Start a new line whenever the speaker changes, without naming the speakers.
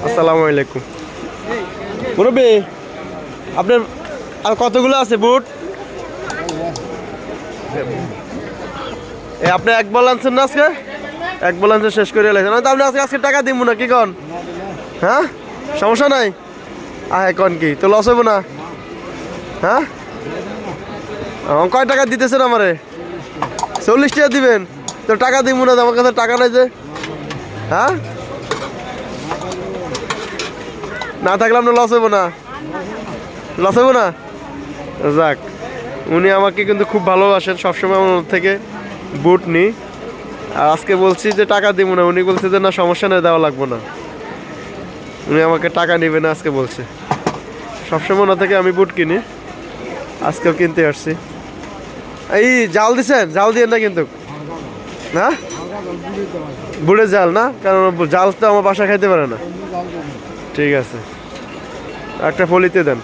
আসসালামু আলাইকুম মুরব্বি, আপনার আর কতগুলো আছে বুট? আপনি এক বল আনছেন না আজকে? এক বল আনছেন, শেষ করে এলাইছেন। আপনি আজকে আজকে টাকা দিব না, কি কন? হ্যাঁ, সমস্যা নাই। কন কি তো লস হইব না? হ্যাঁ, কয় টাকা দিতেছেন আমারে? 40 টাকা দিবেন? তো টাকা দিব না, আমার কাছে টাকা নাই যে। হ্যাঁ, না থাকলে আপনার লস হইব না? লস হইব না? যাক, উনি আমাকে কিন্তু খুব ভালোবাসেন, সবসময় আমার থেকে বুট নিই। আর আজকে বলছি যে টাকা দিব না, উনি বলছে যে না সমস্যা নেই, দেওয়া লাগবো না। উনি আমাকে টাকা নেবে না আজকে বলছে। সবসময় ওনা থেকে আমি বুট কিনি, আজকেও কিনতে আসছি। এই জাল দিছেন? জাল দিয়ে না কিন্তু, না বুড়ে জাল না, কারণ জাল তো আমার বাসা খাইতে পারে না। ঠিক আছে, একটা ফলিতে দেন।